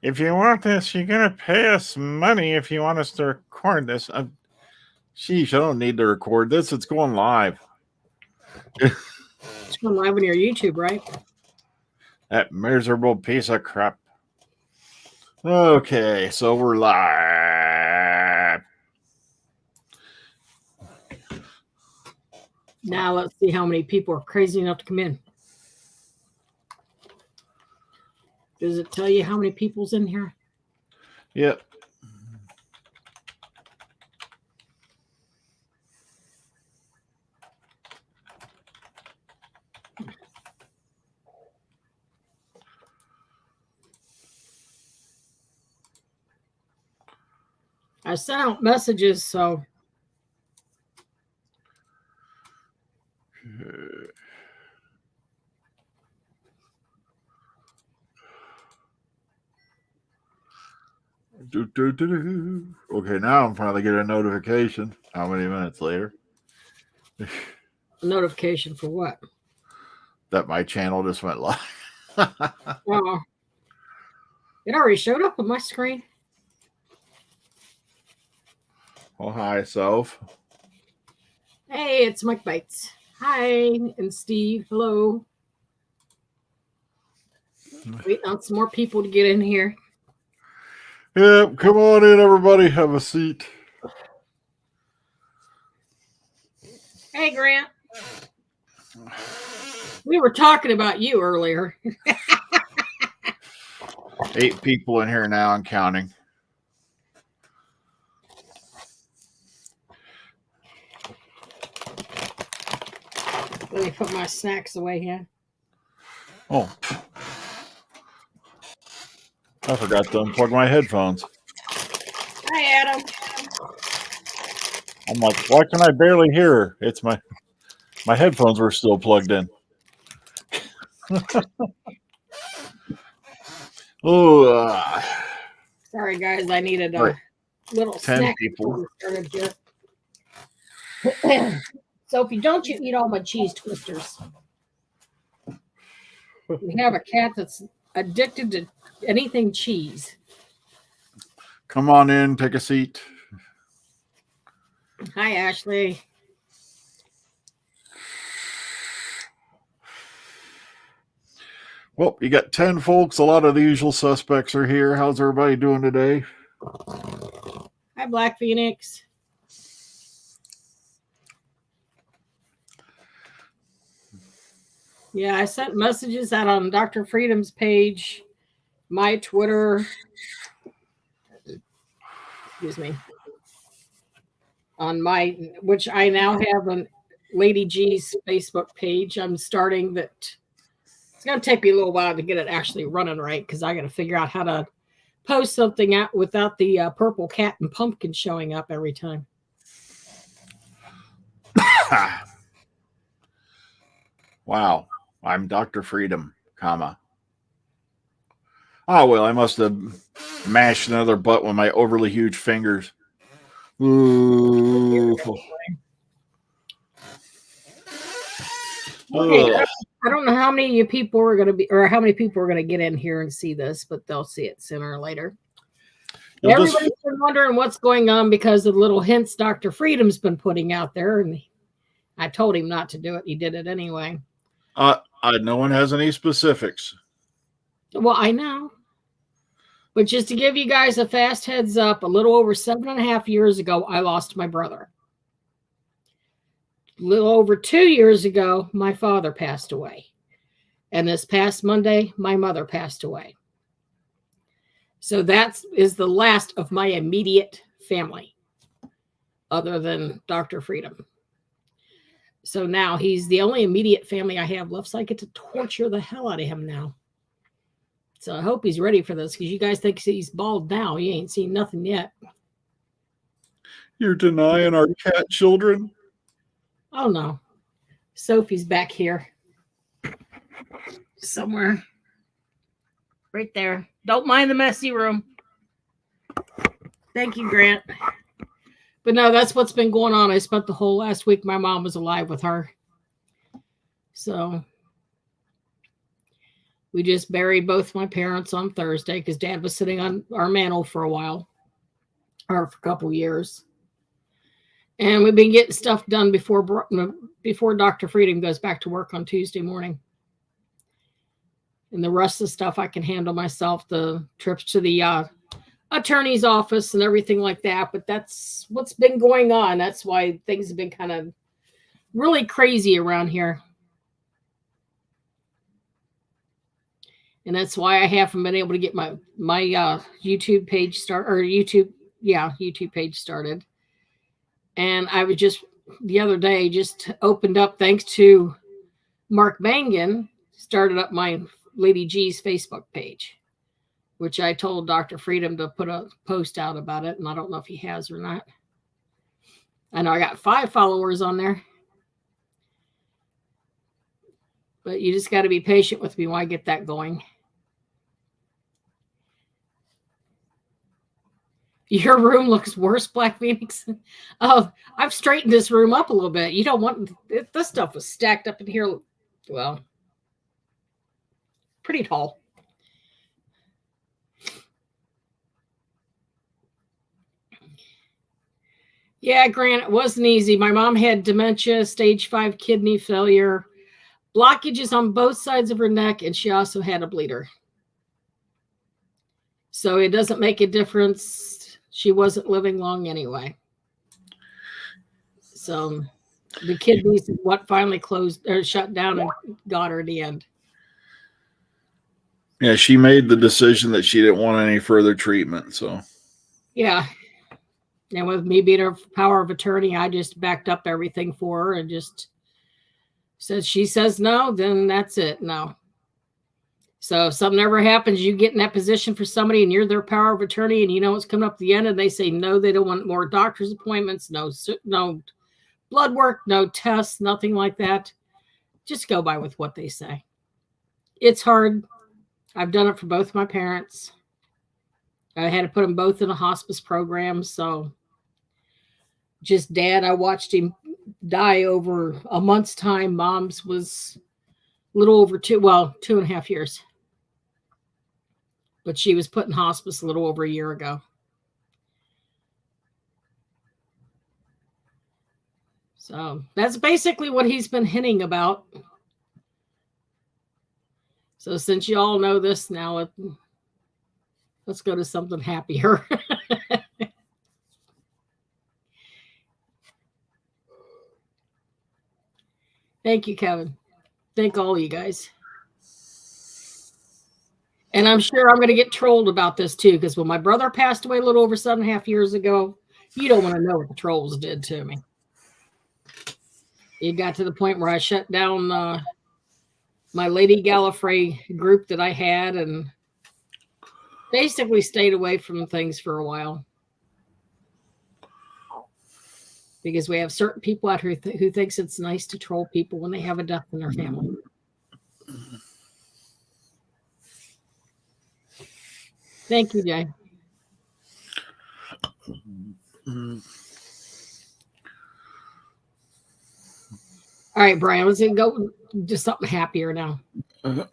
If you want this, you're gonna pay us money if you want us to record this. Sheesh, I don't need to record this. It's going live. It's going live on your YouTube, right? That miserable piece of crap. Okay, so we're live. Now let's see how many people are crazy enough to come in. Does it tell you how many people's in here? Yep. I sent out messages, so Okay, now I'm finally getting a notification. How many minutes later? a notification for what? That my channel just went live. Oh, it already showed up on my screen. Oh, hi, Soph. Hey, it's Mike Bites. Hi, and Steve. Hello. Waiting on some more people to get in here. Yep, come on in, everybody. Have a seat. Hey, Grant. We were talking about you earlier. 8 people in here now and counting. Let me put my snacks away here. Oh. I forgot to unplug my headphones. Hi, Adam. I'm like, why can I barely hear her? It's my headphones were still plugged in. Oh, sorry, guys. I needed a right. little 10 snack people. before we started here. Sophie, don't you eat all my cheese twisters. We have a cat that's addicted to anything cheese. Come on in, take a seat. Hi, Ashley. Well, you got 10 folks. A lot of the usual suspects are here. How's everybody doing today? Hi, Black Phoenix. Yeah, I sent messages out on Dr. Freedom's page, my Twitter, excuse me, on my, which I now have on Lady G's Facebook page. I'm starting that. It's going to take me a little while to get it actually running right because I got to figure out how to post something out without the purple cat and pumpkin showing up every time. Wow. I'm Dr. Freedom, comma. Oh, well, I must have mashed another butt with my overly huge fingers. Ooh. Okay, I don't know how many people are going to be, or how many people are going to get in here and see this, but they'll see it sooner or later. Everybody's been wondering what's going on because of the little hints Dr. Freedom's been putting out there, and I told him not to do it. He did it anyway. No one has any specifics. Well, I know. But just to give you guys a fast heads up, a little over 7.5 years ago, I lost my brother. A little over 2 years ago, my father passed away. And this past Monday, my mother passed away. So that is the last of my immediate family, other than Dr. Freedom. So now he's the only immediate family I have left, so I get to torture the hell out of him now. So I hope he's ready for this, because you guys think he's bald now. You ain't seen nothing yet. You're denying our cat children? Oh, no. Sophie's back here. Somewhere. Right there. Don't mind the messy room. Thank you, Grant. But no, that's what's been going on. I spent the whole last week, my mom was alive with her. So We just buried both my parents on Thursday because Dad was sitting on our mantle for a while, or for a couple years. And we've been getting stuff done before Dr. Freedom goes back to work on Tuesday morning. And the rest of the stuff I can handle myself, the trips to the attorney's office and everything like that. But that's what's been going on. That's why things have been kind of really crazy around here. And that's why I haven't been able to get my YouTube page YouTube page started. And I was just the other day just opened up, thanks to Mark Mangan, started up my Lady G's Facebook page, which I told Dr. Freedom to put a post out about it. And I don't know if he has or not. I know I got 5 followers on there. But you just got to be patient with me while I get that going. Your room looks worse, Black Phoenix. Oh, I've straightened this room up a little bit. You don't want this stuff was stacked up in here. Well, pretty tall. Yeah, Grant, it wasn't easy. My mom had dementia, stage 5 kidney failure, blockages on both sides of her neck, and she also had a bleeder. So it doesn't make a difference. She wasn't living long anyway. So the kidneys is what finally closed or shut down and got her in the end. Yeah, she made the decision that she didn't want any further treatment. So yeah. And with me being her power of attorney, I just backed up everything for her and just said, she says no, then that's it. No. So if something ever happens, you get in that position for somebody and you're their power of attorney and you know what's coming up at the end and they say, no, they don't want more doctor's appointments, no blood work, no tests, nothing like that. Just go by with what they say. It's hard. I've done it for both my parents. I had to put them both in a hospice program. So just Dad, I watched him die over a month's time. Mom's was a little over 2.5 years. But she was put in hospice a little over a year ago. So that's basically what he's been hinting about. So since you all know this now, let's go to something happier. Thank you, Kevin. Thank all you guys. And I'm sure I'm going to get trolled about this too, because when my brother passed away a little over 7.5 years ago, you don't want to know what the trolls did to me. It got to the point where I shut down my Lady Gallifrey group that I had and basically stayed away from things for a while. Because we have certain people out here who thinks it's nice to troll people when they have a death in their family. Thank you, Jay. All right, Brian, let's go do something happier now. I was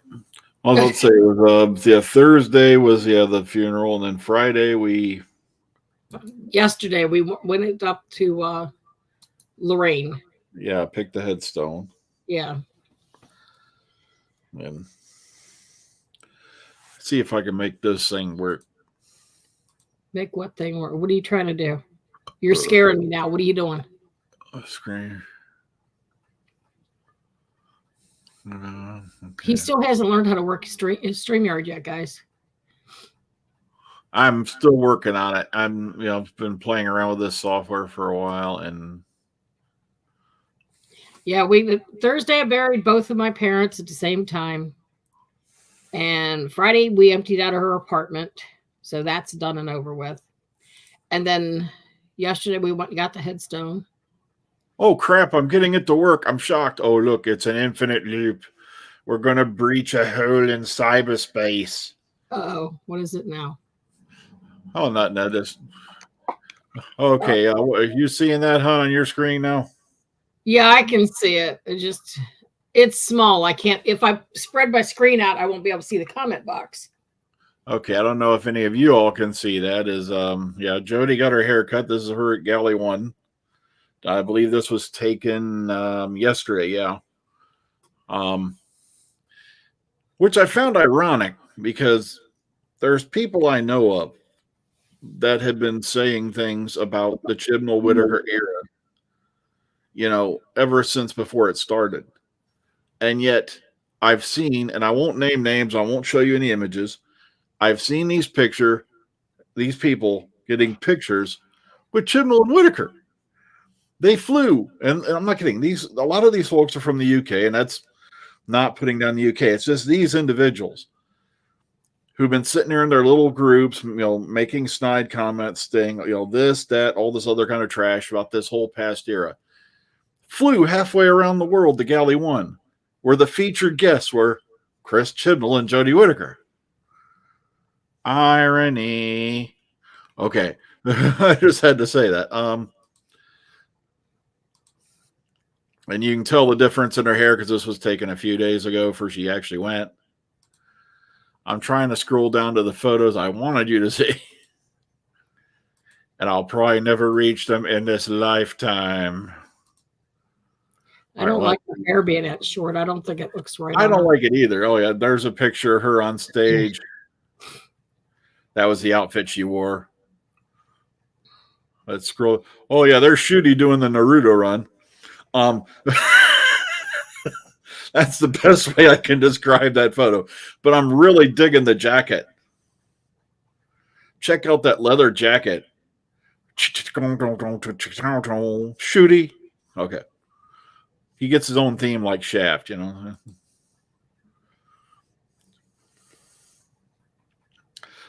about to say, it was, Thursday was the funeral, and then Friday yesterday we went up to Lorraine. Yeah, picked the headstone. Yeah. And see if I can make this thing work. Make what thing work? What are you trying to do? You're scaring me now. What are you doing? Screen. Okay. He still hasn't learned how to work StreamYard yet, guys. I'm still working on it. I've been playing around with this software for a while, and yeah, Thursday I buried both of my parents at the same time, and Friday we emptied out of her apartment, so that's done and over with. And then yesterday we went and got the headstone. Oh crap! I'm getting it to work. I'm shocked. Oh look, it's an infinite loop. We're gonna breach a hole in cyberspace. Uh-oh, what is it now? Oh, not this. Okay, are you seeing that, huh, on your screen now? Yeah, I can see it. It just It's small. I can't. If I spread my screen out, I won't be able to see the comment box. Okay, I don't know if any of you all can see that. Yeah, Jody got her hair cut. This is her at Galley 1. I believe this was taken yesterday, yeah. Which I found ironic because there's people I know of that had been saying things about the Chibnall Whittaker era, ever since before it started. And yet I've seen, and I won't name names, I won't show you any images. I've seen these people getting pictures with Chibnall and Whittaker. They flew, and I'm not kidding. A lot of these folks are from the UK, and that's not putting down the UK. It's just these individuals who've been sitting there in their little groups, making snide comments, saying, this, that, all this other kind of trash about this whole past era. Flew halfway around the world to Galley 1, where the featured guests were Chris Chibnall and Jodie Whittaker. Irony. Okay. I just had to say that. And you can tell the difference in her hair because this was taken a few days ago before she actually went. I'm trying to scroll down to the photos I wanted you to see. And I'll probably never reach them in this lifetime. I don't like her hair being that short. I don't think it looks right. I don't like it either. Oh, yeah. There's a picture of her on stage. That was the outfit she wore. Let's scroll. Oh, yeah. There's Shooty doing the Naruto run. That's the best way I can describe that photo. But I'm really digging the jacket. Check out that leather jacket. Shooty. Okay. He gets his own theme like Shaft,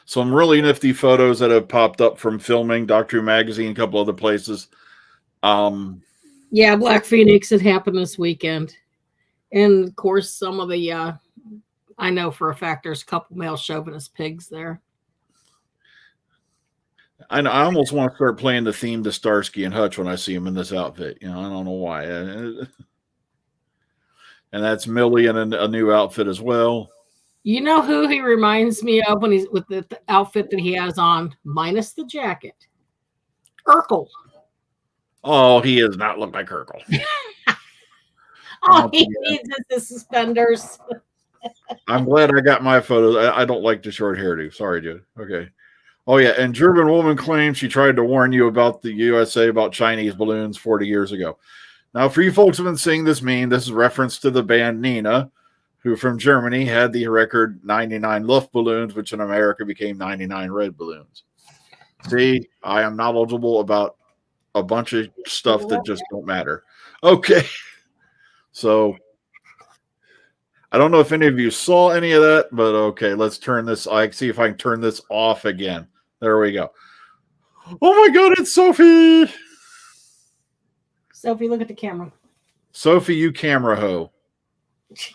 Some really nifty photos that have popped up from filming, Doctor Who Magazine, a couple other places. Yeah, Black Phoenix, it happened this weekend. And of course, some of the, I know for a fact there's a couple male chauvinist pigs there. I almost want to start playing the theme to Starsky and Hutch when I see him in this outfit. I don't know why. And that's Millie in a new outfit as well. You know who he reminds me of when he's with the outfit that he has on, minus the jacket? Urkel. Oh, he does not look like Urkel. All he needs is the suspenders. I'm glad I got my photos. I don't like the short hairdo. Sorry, dude. Okay. Oh, yeah. And German woman claims she tried to warn you about the USA about Chinese balloons 40 years ago. Now, for you folks who have been seeing this meme, this is reference to the band Nina, who from Germany had the record 99 Luft balloons, which in America became 99 red balloons. See, I am knowledgeable about a bunch of stuff that just don't matter. Okay. So I don't know if any of you saw any of that, but okay, let's turn this. I see if I can turn this off again. There we go. Oh my God, it's Sophie. Sophie, look at the camera. Sophie, you camera hoe.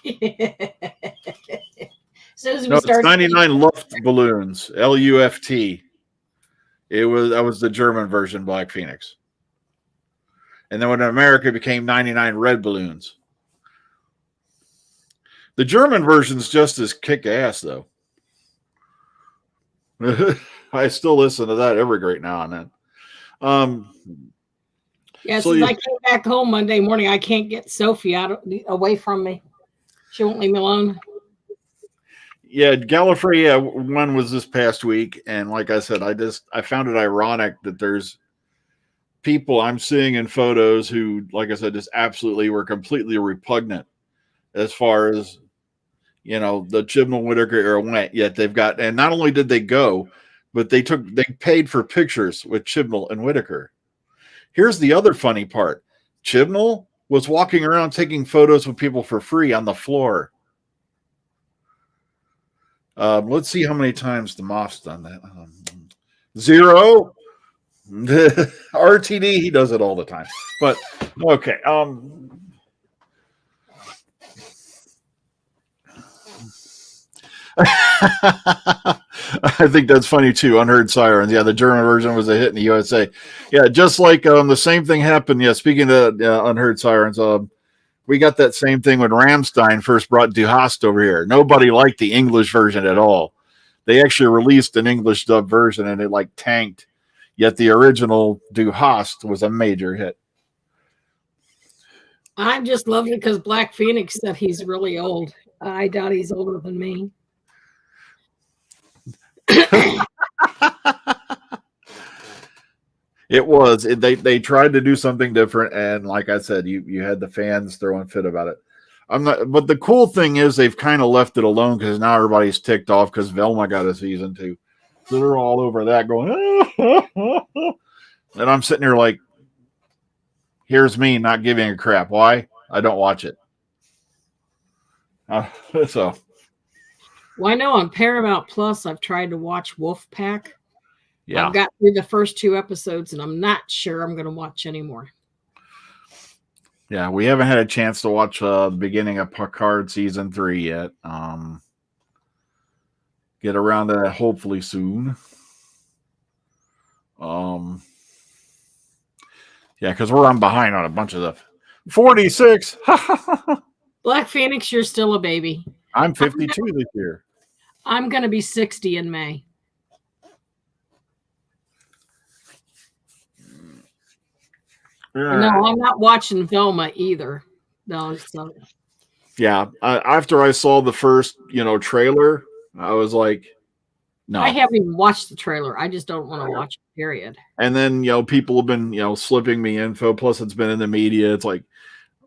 It's 99 Luft balloons, Luft. That was the German version, Black Phoenix. And then when America became 99 red balloons. The German version's just as kick-ass, though. I still listen to that every great now and then. Yeah, since I came back home Monday morning, I can't get Sophie away from me. She won't leave me alone. Yeah, Gallifrey one was this past week, and like I said, I found it ironic that there's people I'm seeing in photos who, like I said, just absolutely were completely repugnant as far as the Chibnall Whittaker era went. Yet they've got, and not only did they go, but they paid for pictures with Chibnall and Whittaker. Here's the other funny part: Chibnall was walking around taking photos with people for free on the floor. Let's see how many times the Moff's done that. 0. RTD, he does it all the time. But okay. I think that's funny too. Unheard Sirens. Yeah, the German version was a hit in the USA. Yeah, just like the same thing happened. Yeah, speaking of Unheard Sirens, We got that same thing when Ramstein first brought Du Hast over here. Nobody liked the English version at all. They actually released an English dub version and it like tanked. Yet the original Du Hast was a major hit. I just love it because Black Phoenix said he's really old. I doubt he's older than me. It was. They tried to do something different, and like I said, you had the fans throwing fit about it. I'm not. But the cool thing is they've kind of left it alone because now everybody's ticked off because Velma got a season 2, so they're all over that going. And I'm sitting here like, here's me not giving a crap. Why? I don't watch it. So. Well, I know on Paramount Plus, I've tried to watch Wolfpack. Yeah. I've got through the first 2 episodes, and I'm not sure I'm going to watch anymore. Yeah, we haven't had a chance to watch the beginning of Picard season 3 yet. Get around to that hopefully soon. Yeah, because we're on behind on a bunch of stuff. 46. Black Phoenix, you're still a baby. I'm 52 this year. I'm going to be 60 in May. No, I'm not watching Velma either. No, so. Yeah, after I saw the first, trailer, I was like, no. I haven't even watched the trailer. I just don't want to watch it, period. And then, people have been, slipping me info. Plus, it's been in the media. It's like,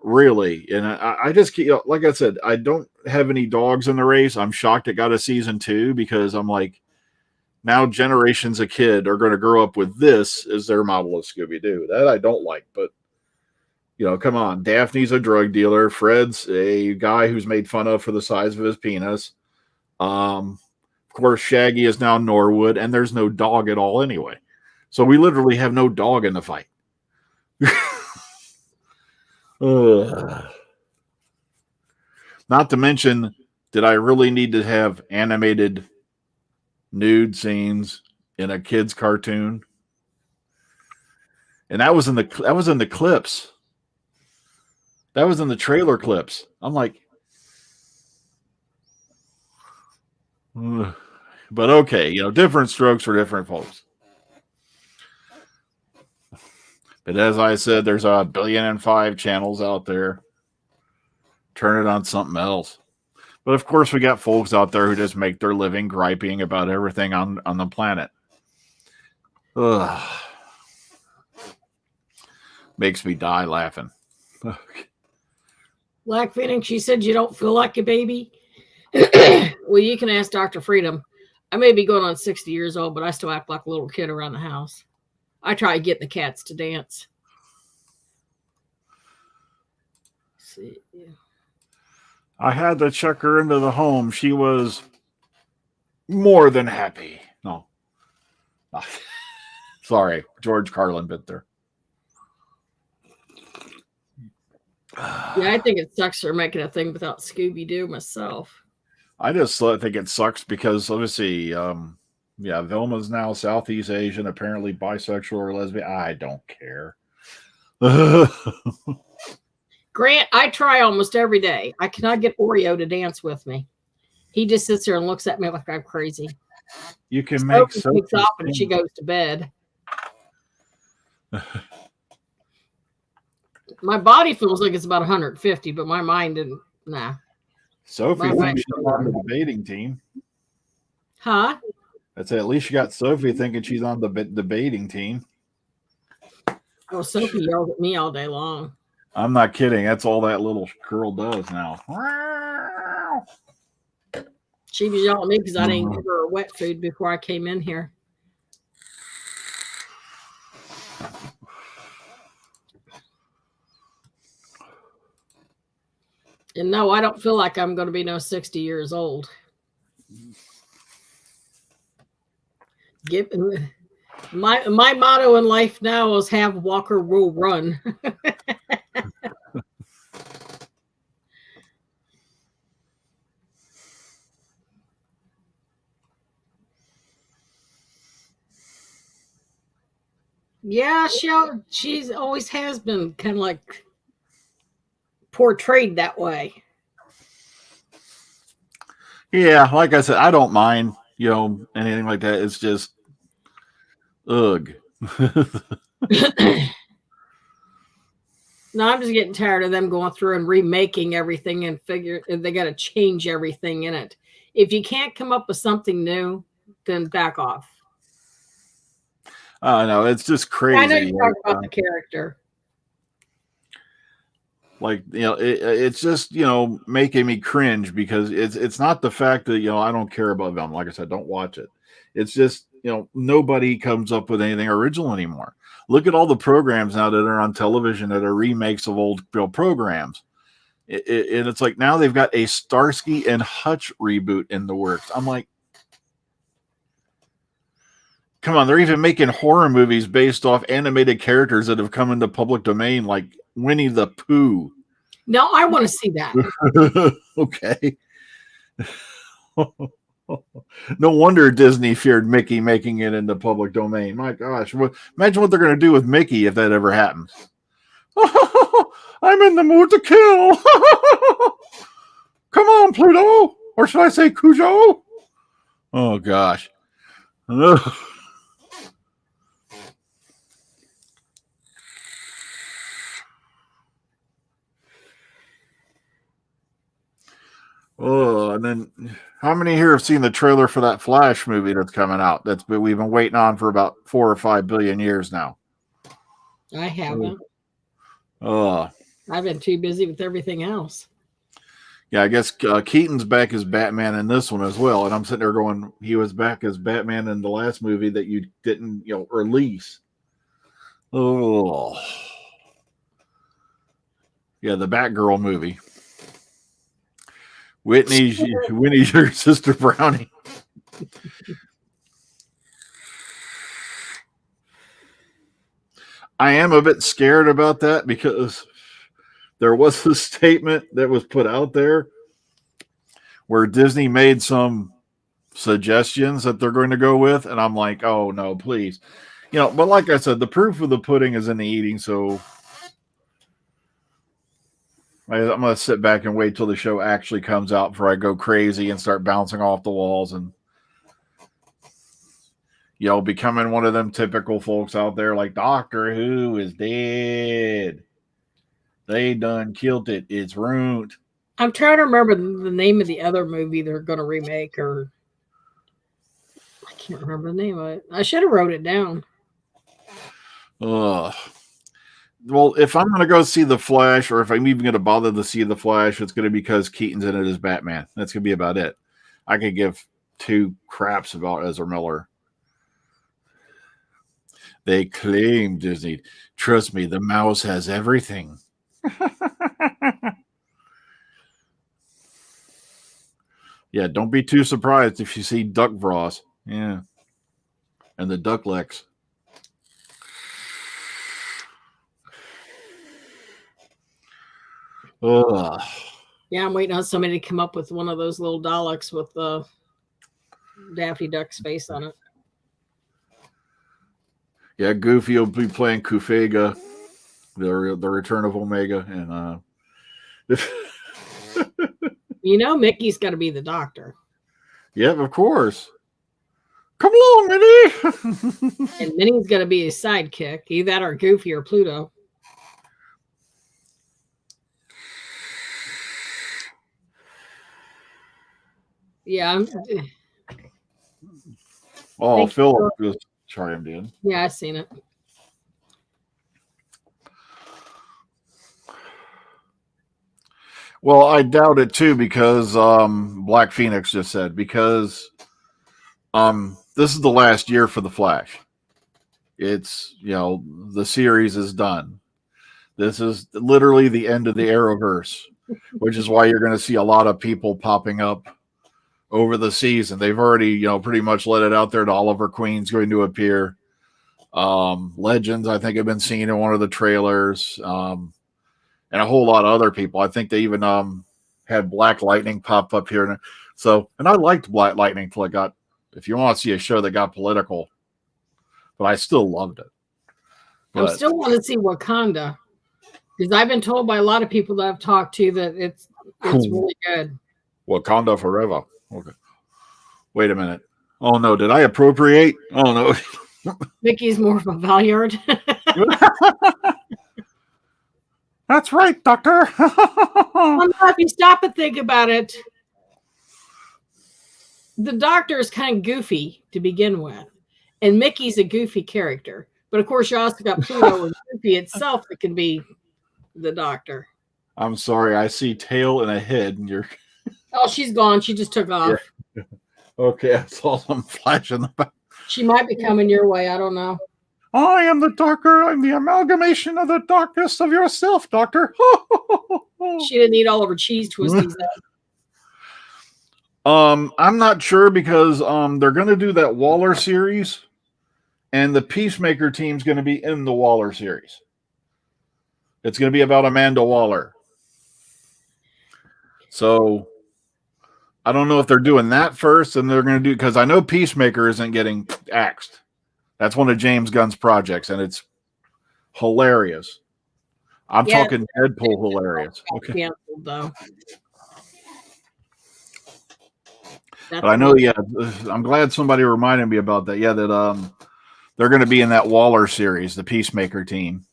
really? And I just keep, like I said, I don't have any dogs in the race. I'm shocked it got a season 2 because I'm like, now generations of kid are going to grow up with this as their model of Scooby-Doo. That I don't like, but come on. Daphne's a drug dealer. Fred's a guy who's made fun of for the size of his penis. Of course, Shaggy is now Norwood, and there's no dog at all anyway. So we literally have no dog in the fight. Not to mention, did I really need to have animated nude scenes in a kid's cartoon? And that was in the clips. That was in the trailer clips. I'm like, but okay, different strokes for different folks. But as I said, there's 1.5 billion channels out there. Turn it on something else. But of course, we got folks out there who just make their living griping about everything on the planet. Ugh. Makes me die laughing. Black Phoenix, you said you don't feel like a baby. Well, you can ask Dr. Freedom. I may be going on 60 years old, but I still act like a little kid around the house. I try to get the cats to dance. Let's see. Yeah. I had to check her into the home. She was more than happy. No. Sorry, George Carlin bit there. Yeah, I think it sucks for making a thing without Scooby-Doo myself. I just think it sucks because, let me see, Velma's now Southeast Asian, apparently bisexual or lesbian. I don't care. Grant, I try almost every day. I cannot get Oreo to dance with me. He just sits there and looks at me like I'm crazy. You can make Sophie takes off and she goes to bed. My body feels like it's about 150, but my mind didn't. Nah. Sophie thinks she's on the debating team. Huh? I'd say at least you got Sophie thinking she's on the debating team. Oh, Sophie yelled at me all day long. I'm not kidding. That's all that little girl does now. She was yelling at me because I didn't give her wet food before I came in here. And no, I don't feel like I'm going to be 60 years old. My motto in life now is have Walker will run. Yeah, she's always has been kind of like portrayed that way. Yeah, like I said, I don't mind, anything like that. It's just, ugh. No, I'm just getting tired of them going through and remaking everything and figure they got to change everything in it. If you can't come up with something new, then back off. No, it's just crazy. I know you talk about the character. Like, it's just, making me cringe because it's not the fact that, I don't care about them. Like I said, don't watch it. It's just, nobody comes up with anything original anymore. Look at all the programs now that are on television that are remakes of old programs. And it's like now they've got a Starsky and Hutch reboot in the works. I'm like, come on, they're even making horror movies based off animated characters that have come into public domain, like Winnie the Pooh. No, I want to see that. Okay. No wonder Disney feared Mickey making it into public domain. My gosh. Imagine what they're going to do with Mickey if that ever happens. I'm in the mood to kill. Come on, Pluto. Or should I say Cujo? Oh, gosh. Oh, and then how many here have seen the trailer for that Flash movie that's coming out? We've been waiting on for about 4 or 5 billion years now. I haven't. I've been too busy with everything else. Yeah, I guess Keaton's back as Batman in this one as well, and I'm sitting there going, he was back as Batman in the last movie that you didn't, release. Oh, yeah, the Batgirl movie. Winnie's your sister Brownie. I am a bit scared about that because there was a statement that was put out there where Disney made some suggestions that they're going to go with, and I'm like, oh no, please. But like I said, the proof of the pudding is in the eating, so I'm going to sit back and wait till the show actually comes out before I go crazy and start bouncing off the walls and, becoming one of them typical folks out there like Doctor Who is dead. They done killed it. It's ruined. I'm trying to remember the name of the other movie they're going to remake, or I can't remember the name of it. I should have wrote it down. Well, if I'm going to go see The Flash, or if I'm even going to bother to see The Flash, it's going to be because Keaton's in it as Batman. That's going to be about it. I could give 2 craps about Ezra Miller. They claim Disney. Trust me, the mouse has everything. Yeah, don't be too surprised if you see Duck Vross. Yeah. And the Ducklex. Ugh. Yeah, I'm waiting on somebody to come up with one of those little Daleks with the Daffy Duck's face on it. Yeah, Goofy will be playing Kufega, the Return of Omega, and Mickey's got to be the Doctor. Yep, of course. Come along, Minnie. And Minnie's got to be his sidekick, either that or Goofy or Pluto. Yeah. Oh, Philip just chimed in. Yeah, I've seen it. Well, I doubt it too because Black Phoenix just said because this is the last year for the Flash. It's the series is done. This is literally the end of the Arrowverse, which is why you're going to see a lot of people popping up over the season. They've already pretty much let it out there that Oliver Queen's going to appear. Legends, I think, have been seen in one of the trailers. And a whole lot of other people. I think they even had Black Lightning pop up here. And I liked Black Lightning till it got, if you want to see a show that got political, but I still loved it. I still want to see Wakanda, Because I've been told by a lot of people that I've talked to that it's Cool. really good. Wakanda forever. Okay. Wait a minute. Oh no, did I appropriate? Oh no. Mickey's more of a Valyard. That's right, Doctor. If you stop and think about it, the Doctor is kind of goofy to begin with, and Mickey's a goofy character. But of course, you also got Pluto and Goofy itself that can be the Doctor. I'm sorry, I see tail and a head, and you're Oh, she's gone. She just took off. Yeah. Okay. I saw some flash in the back. She might be coming your way. I don't know. I am the Doctor. I'm the amalgamation of the darkness of yourself, Doctor. She didn't eat all of her cheese twisties. I'm not sure because they're going to do that Waller series, and the Peacemaker team's going to be in the Waller series. It's going to be about Amanda Waller. So I don't know if they're doing that first, and they're going to do, because I know Peacemaker isn't getting axed. That's one of James Gunn's projects, and it's hilarious. I'm talking Deadpool hilarious. Okay. Canceled, though. But I know, I'm glad somebody reminded me about that. Yeah, that they're going to be in that Waller series, the Peacemaker team.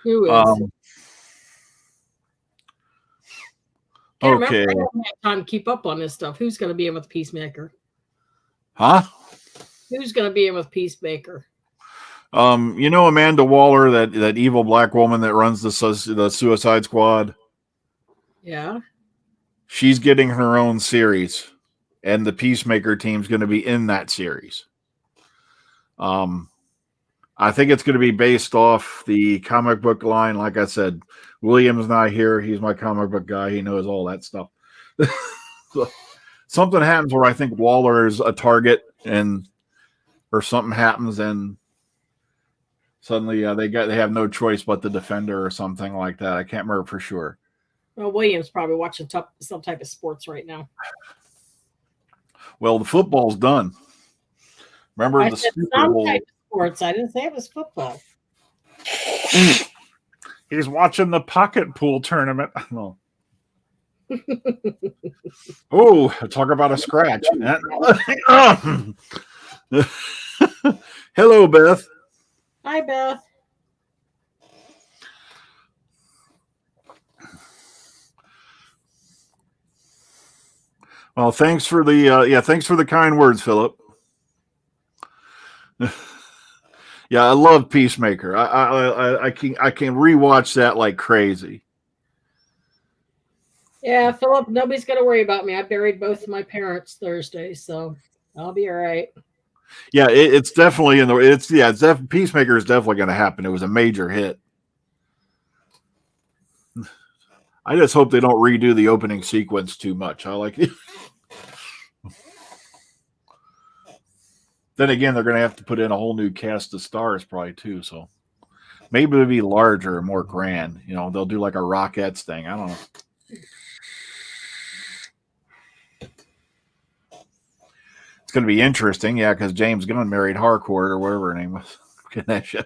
Who is? Okay. I don't have time to keep up on this stuff. Who's going to be in with Peacemaker? Huh? Who's going to be in with Peacemaker? You know Amanda Waller, that evil black woman that runs the Suicide Squad? Yeah. She's getting her own series, and the Peacemaker team's going to be in that series. I think it's going to be based off the comic book line. Like I said, William's not here. He's my comic book guy. He knows all that stuff. So, something happens where I think Waller is a target, or something happens, and suddenly they have no choice but the defender or something like that. I can't remember for sure. Well, William's probably watching some type of sports right now. Well, the football's done. Remember I the said Super some Bowl? type of sports. I didn't say it was football. He's watching the pocket pool tournament. No. Oh, talk about a scratch. Hello, Beth. Hi, Beth. Well, thanks for the kind words, Philip. Yeah, I love Peacemaker. I can rewatch that like crazy. Yeah, Philip, nobody's going to worry about me. I buried both of my parents Thursday, so I'll be all right. Yeah, it's definitely Peacemaker is definitely going to happen. It was a major hit. I just hope they don't redo the opening sequence too much. I like it. Then again, they're going to have to put in a whole new cast of stars probably too. So maybe it'll be larger and more grand. You know, they'll do like a Rockettes thing. I don't know. It's going to be interesting. Yeah, because James Gunn married Harcourt or whatever her name was. Ganesha.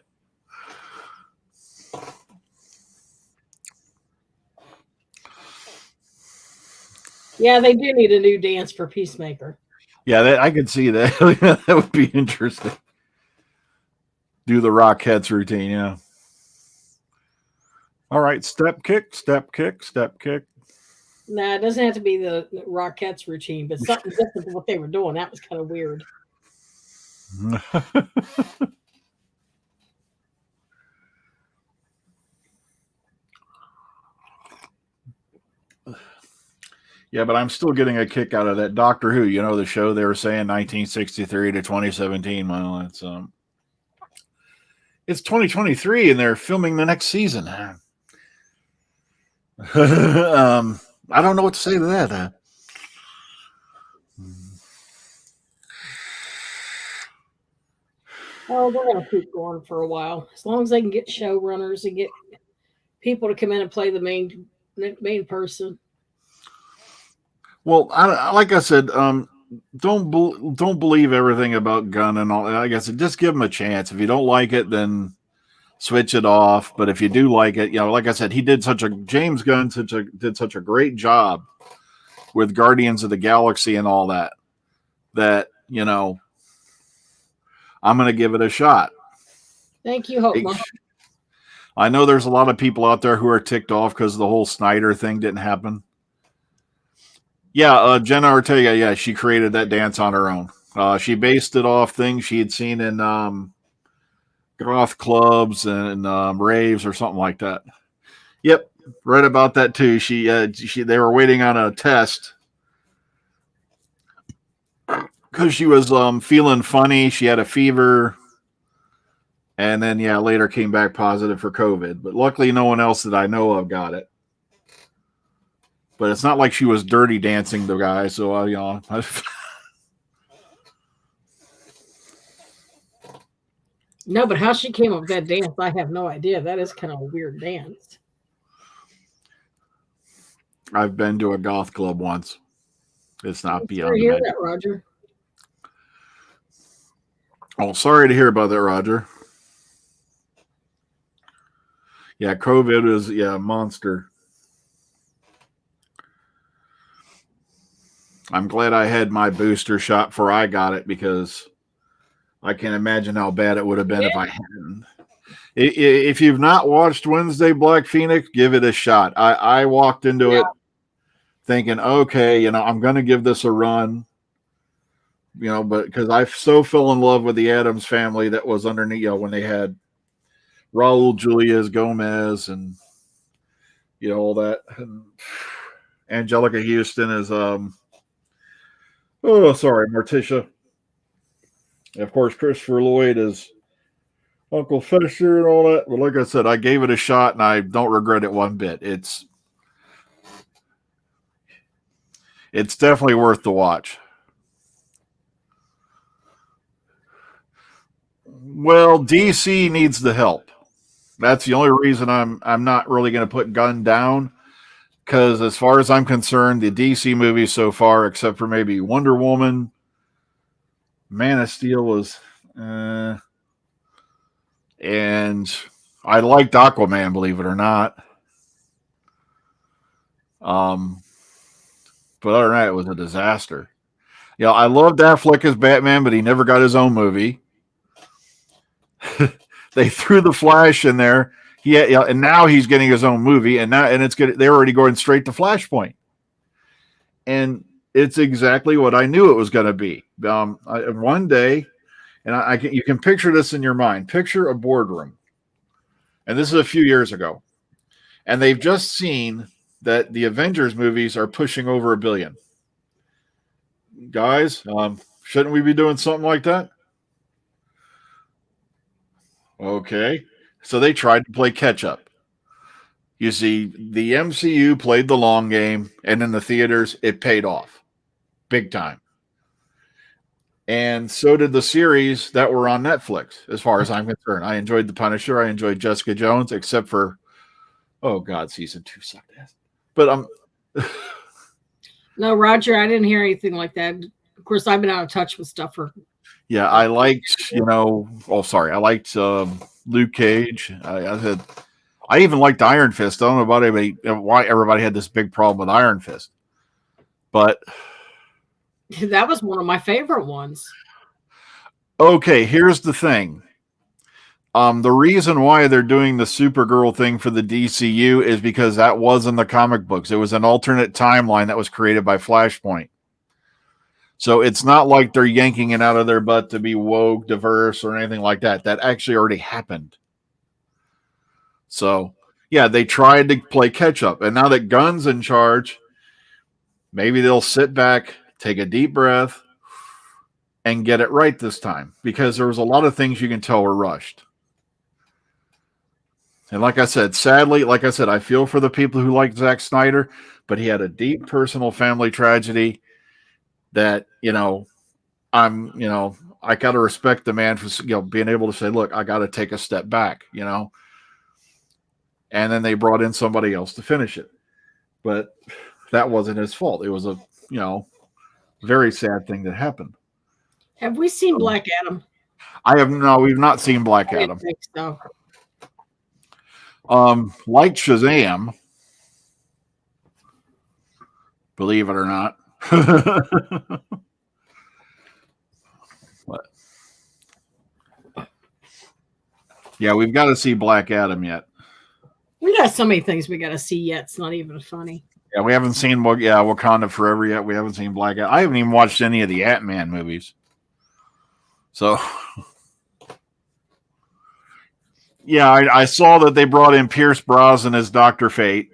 Yeah, they do need a new dance for Peacemaker. Yeah, I could see that. That would be interesting. Do the Rockettes routine, yeah. All right, step kick, step kick, step kick. Nah, it doesn't have to be the Rockettes routine, but something different than what they were doing. That was kind of weird. Yeah, but I'm still getting a kick out of that Doctor Who. You know, the show they were saying 1963 to 2017. Well, it's 2023 and they're filming the next season. I don't know what to say to that. Oh, they're going to keep going for a while. As long as they can get showrunners and get people to come in and play the main person. Well, like I said, don't believe everything about Gunn and all. Like I said, just give him a chance. If you don't like it, then switch it off. But if you do like it, like I said, James Gunn did such a great job with Guardians of the Galaxy and all that I'm going to give it a shot. Thank you, Hope. I know there's a lot of people out there who are ticked off because the whole Snyder thing didn't happen. Yeah, Jenna Ortega, yeah, she created that dance on her own. She based it off things she had seen in goth clubs and raves or something like that. Yep, read about that too. They were waiting on a test because she was feeling funny. She had a fever, and then later came back positive for COVID. But luckily, no one else that I know of got it. But it's not like she was dirty dancing the guy, so No, but how she came up with that dance, I have no idea. That is kind of a weird dance. I've been to a goth club once. It's not beyond. Sorry to hear that, Roger. Oh, sorry to hear about that, Roger. Yeah, COVID is a monster. I'm glad I had my booster shot before I got it because I can't imagine how bad it would have been if I hadn't. If you've not watched Wednesday Black Phoenix, give it a shot. I walked into it thinking, okay, I'm going to give this a run, but because I so fell in love with the Addams family that was underneath, when they had Raul Julius Gomez and, all that. And Angelica Houston is, Morticia. Of course, Christopher Lloyd is Uncle Fester and all that. But like I said, I gave it a shot and I don't regret it one bit. It's definitely worth the watch. Well, DC needs the help. That's the only reason I'm not really going to put Gunn down. Because as far as I'm concerned, the DC movies so far, except for maybe Wonder Woman, Man of Steel was, and I liked Aquaman, believe it or not. But other than that, it was a disaster. I loved Affleck as Batman, but he never got his own movie. They threw the Flash in there. And now he's getting his own movie, and it's good. They're already going straight to Flashpoint, and it's exactly what I knew it was going to be. One day, and you can picture this in your mind. Picture a boardroom, and this is a few years ago, and they've just seen that the Avengers movies are pushing over $1 billion. Guys, shouldn't we be doing something like that? Okay. So they tried to play catch up. You see, the MCU played the long game, and in the theaters, it paid off big time. And so did the series that were on Netflix, as far as I'm concerned. I enjoyed The Punisher. I enjoyed Jessica Jones, except for, oh, God, season 2 sucked ass. But No, Roger, I didn't hear anything like that. Of course, I've been out of touch with stuff for. Yeah, I liked, I liked Luke Cage. I even liked Iron Fist. I don't know about why everybody had this big problem with Iron Fist. But that was one of my favorite ones. Okay, here's the thing. The reason why they're doing the Supergirl thing for the DCU is because that was in the comic books. It was an alternate timeline that was created by Flashpoint. So it's not like they're yanking it out of their butt to be woke, diverse, or anything like that. That actually already happened. So, yeah, they tried to play catch up. And now that Gunn's in charge, maybe they'll sit back, take a deep breath, and get it right this time. Because there was a lot of things you can tell were rushed. And like I said, sadly, I feel for the people who like Zack Snyder, but he had a deep personal family tragedy that, I got to respect the man for, being able to say, look, I got to take a step back, and then they brought in somebody else to finish it. But that wasn't his fault. It was a, very sad thing that happened. Have we seen Black Adam? We've not seen Black Adam. I think so. Like Shazam, believe it or not. What? Yeah, we've got to see Black Adam yet. We got so many things we got to see yet. It's not even funny. Yeah, we haven't seen Wakanda Forever yet. We haven't seen Black Adam. I haven't even watched any of the Ant-Man movies. So, yeah, I saw that they brought in Pierce Brosnan as Dr. Fate.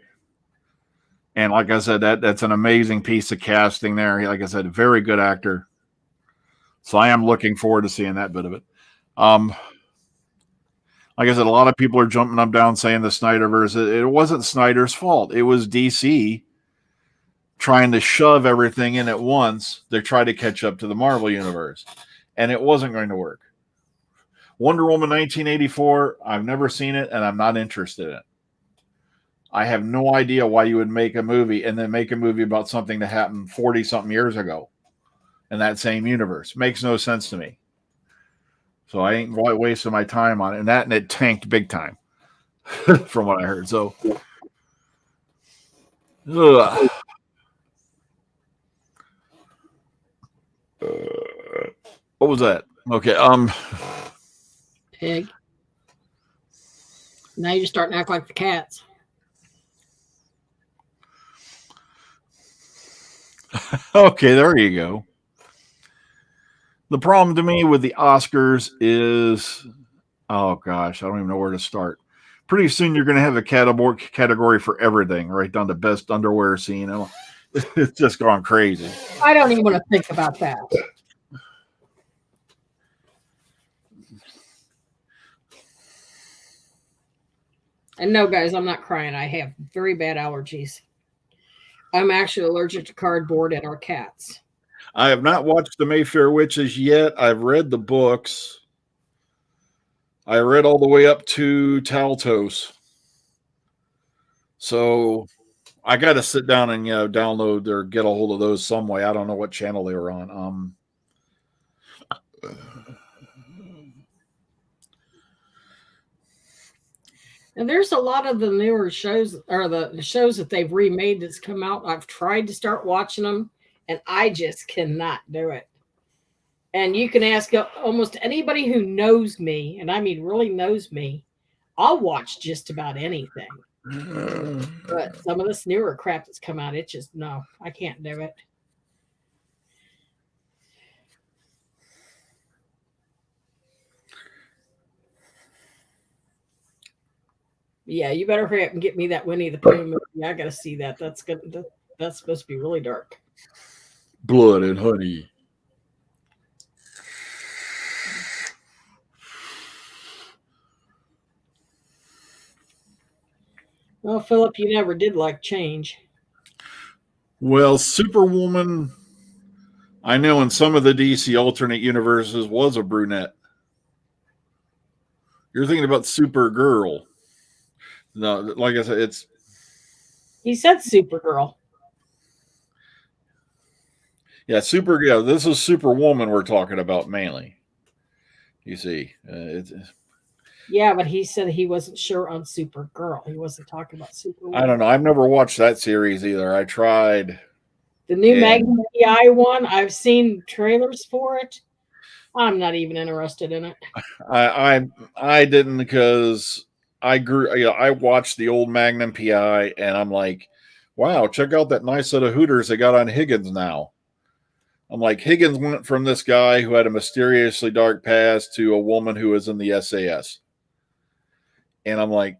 And like I said, that's an amazing piece of casting there. Like I said, very good actor. So I am looking forward to seeing that bit of it. Like I said, a lot of people are jumping up down saying the Snyderverse. It wasn't Snyder's fault. It was DC trying to shove everything in at once. They tried to catch up to the Marvel Universe. And it wasn't going to work. Wonder Woman 1984, I've never seen it, and I'm not interested in it. I have no idea why you would make a movie and then make a movie about something that happened 40-something years ago in that same universe. Makes no sense to me. So I ain't wasting my time on it. And it tanked big time from what I heard. So, what was that? Okay. Pig. Now you're starting to act like the cats. Okay, there you go. The problem to me with the Oscars is, oh gosh, I don't even know where to start. Pretty soon you're going to have a category for everything, right down to best underwear scene. It's just gone crazy. I don't even want to think about that. And no, guys, I'm not crying. I have very bad allergies. I'm actually allergic to cardboard and our cats. I have not watched The Mayfair Witches yet. I've read the books. I read all the way up to Taltos. So I got to sit down and download or get a hold of those some way. I don't know what channel they were on. And there's a lot of the newer shows or the shows that they've remade that's come out. I've tried to start watching them, and I just cannot do it. And you can ask almost anybody who knows me, and I mean really knows me, I'll watch just about anything. But some of this newer crap that's come out, it's just, no, I can't do it. Yeah, you better hurry up and get me that Winnie the Pooh movie. I got to see that. That's supposed to be really dark. Blood and honey. Well, Philip, you never did like change. Well, Superwoman, I know in some of the DC alternate universes was a brunette. You're thinking about Supergirl. No, like I said, He said Supergirl. Yeah, this is Superwoman we're talking about mainly. You see, yeah, but he said he wasn't sure on Supergirl. He wasn't talking about Superwoman. I don't know. I've never watched that series either. I tried. The new Magnum PI one, I've seen trailers for it. I'm not even interested in it. I didn't because I watched the old Magnum PI and I'm like, wow, check out that nice set of hooters they got on Higgins now. I'm like, Higgins went from this guy who had a mysteriously dark past to a woman who was in the SAS. And I'm like,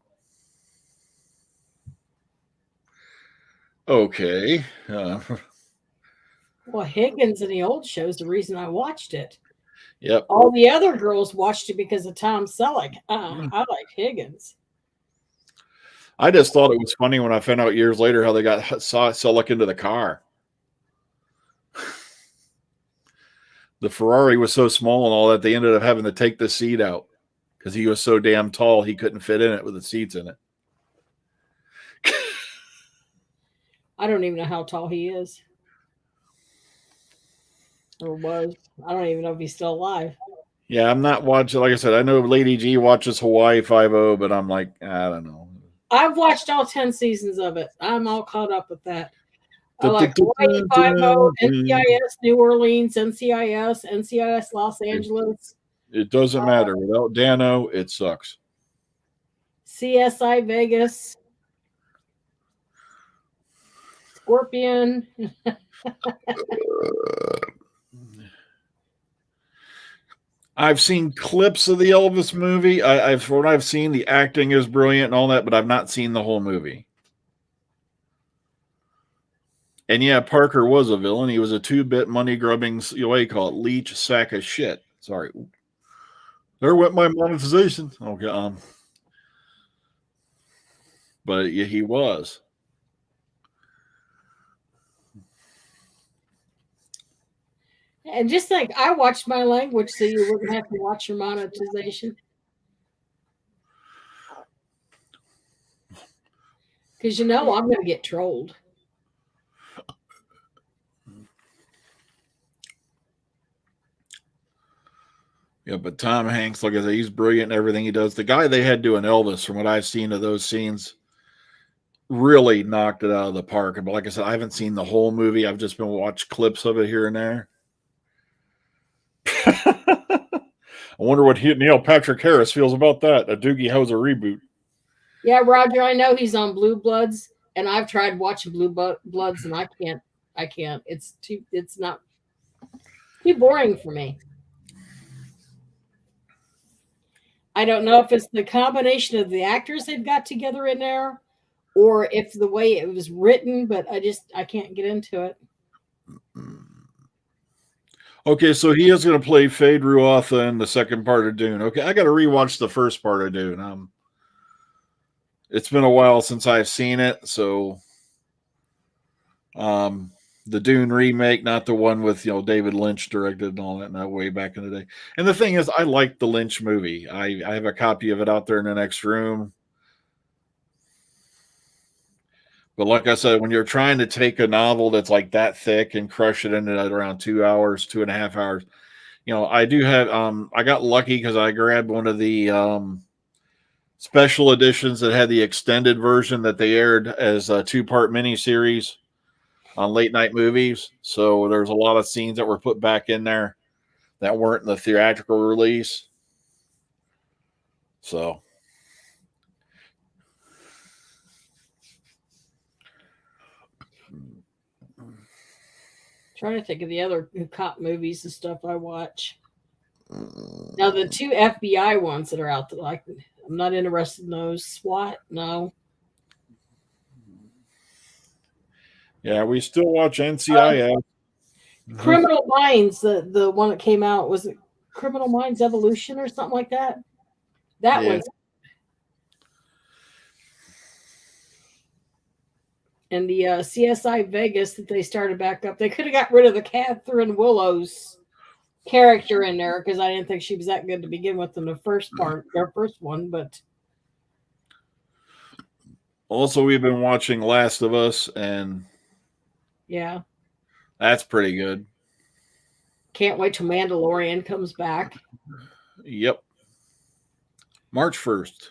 okay. Well, Higgins in the old show is the reason I watched it. Yep. All the other girls watched it because of Tom Selleck. I like Higgins. I just thought it was funny when I found out years later how they saw Selleck into the car. The Ferrari was so small and all that they ended up having to take the seat out because he was so damn tall he couldn't fit in it with the seats in it. I don't even know how tall he is. Or was. I don't even know if he's still alive. Yeah, I'm not watching. Like I said, I know Lady G watches Hawaii Five-0, but I'm like, I don't know. I've watched all 10 seasons of it. I'm all caught up with that. I like Hawaii Five-0, NCIS New Orleans, NCIS Los Angeles, It doesn't matter. Without Dano, it sucks. CSI Vegas, Scorpion. I've seen clips of the Elvis movie. From what I've seen, the acting is brilliant and all that, but I've not seen the whole movie. And yeah, Parker was a villain. He was a 2-bit money grubbing, what do you call it, leech sack of shit. Sorry. There went my monetization. Okay. But yeah, he was. And just like I watched my language so you wouldn't have to watch your monetization. Because I'm going to get trolled. Yeah, but Tom Hanks, like I said, he's brilliant in everything he does. The guy they had doing Elvis, from what I've seen of those scenes, really knocked it out of the park. But like I said, I haven't seen the whole movie. I've just been watching clips of it here and there. I wonder what Neil Patrick Harris feels about that. A Doogie Howser reboot. Yeah, Roger, I know he's on Blue Bloods, and I've tried watching Blue Bloods, and I can't. It's too boring for me. I don't know if it's the combination of the actors they've got together in there, or if the way it was written, but I can't get into it. Okay, so he is going to play Fade Ruatha in the second part of Dune. Okay, I got to rewatch the first part of Dune. It's been a while since I've seen it, so the Dune remake, not the one with David Lynch directed and all that way back in the day. And the thing is, I like the Lynch movie. I have a copy of it out there in the next room. But like I said, when you're trying to take a novel that's like that thick and crush it into around 2 hours, 2.5 hours, I do have. I got lucky because I grabbed one of the special editions that had the extended version that they aired as a 2-part miniseries on Late Night Movies. So there's a lot of scenes that were put back in there that weren't in the theatrical release. So. Trying to think of the other cop movies and stuff I watch. Now the 2 FBI ones that are out there, like I'm not interested in those. SWAT, no. Yeah, we still watch NCIS. Criminal Minds, the one that came out, was it Criminal Minds Evolution or something like that? That one's. And the CSI Vegas that they started back up, they could have got rid of the Catherine Willow's character in there because I didn't think she was that good to begin with in the first part, their first one. But also, we've been watching Last of Us, and yeah, that's pretty good. Can't wait till Mandalorian comes back. Yep, March 1st.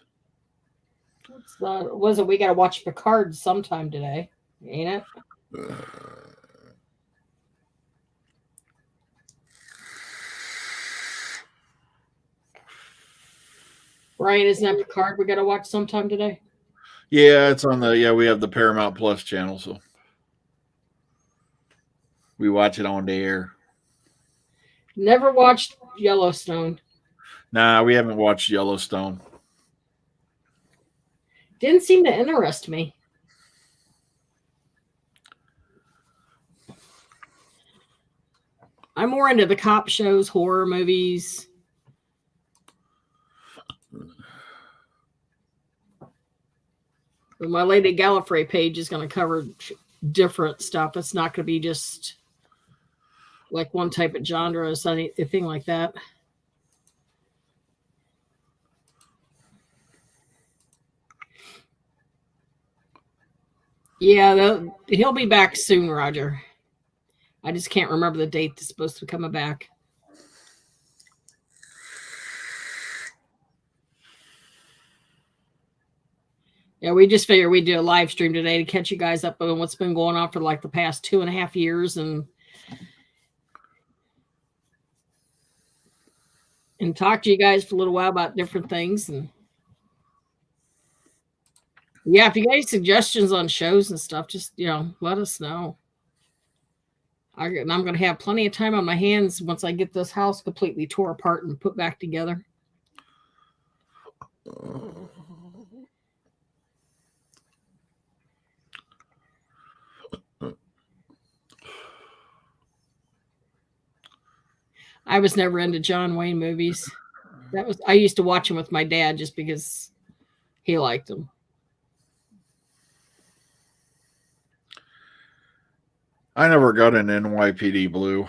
Was it? We got to watch Picard sometime today, ain't it? Ryan, isn't that Picard we got to watch sometime today? Yeah, it's on we have the Paramount Plus channel, so we watch it on the air. Never watched Yellowstone. Nah, we haven't watched Yellowstone. Didn't seem to interest me. I'm more into the cop shows, horror movies. My Lady Gallifrey page is going to cover different stuff. It's not going to be just like one type of genre or anything like that. Yeah, he'll be back soon, Roger. I just can't remember the date that's supposed to be coming back. Yeah, we just figured we'd do a live stream today to catch you guys up on what's been going on for like the past 2.5 years and talk to you guys for a little while about different things. And yeah, if you got any suggestions on shows and stuff, just, let us know. And I'm going to have plenty of time on my hands once I get this house completely tore apart and put back together. I was never into John Wayne movies. I used to watch them with my dad just because he liked them. I never got an NYPD Blue.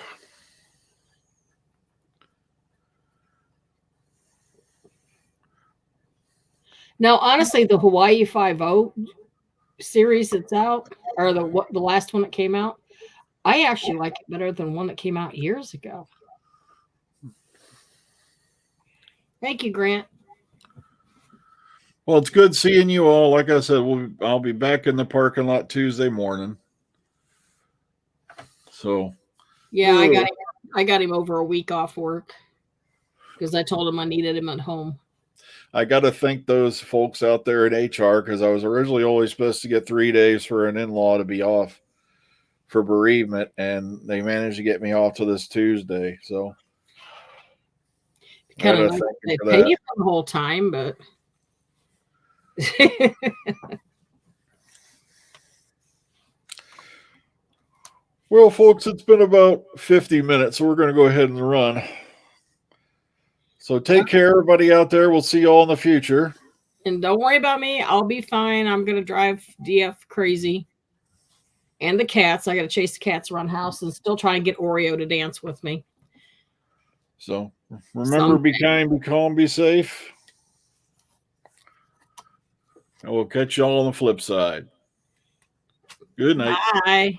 Now, honestly, the Hawaii Five-0 series that's out, or the last one that came out, I actually like it better than one that came out years ago. Thank you, Grant. Well, it's good seeing you all. Like I said, I'll be back in the parking lot Tuesday morning. So, yeah, I got him over a week off work because I told him I needed him at home. I got to thank those folks out there in HR because I was originally only supposed to get 3 days for an in-law to be off for bereavement, and they managed to get me off to this Tuesday. So, kind of like they pay you for the whole time, but well, folks, it's been about 50 minutes, so we're going to go ahead and run. So take care, everybody out there. We'll see you all in the future. And don't worry about me. I'll be fine. I'm going to drive DF crazy. And the cats. I got to chase the cats around the house and still try and get Oreo to dance with me. So remember, be kind, be calm, be safe. And we'll catch y'all on the flip side. Good night. Bye.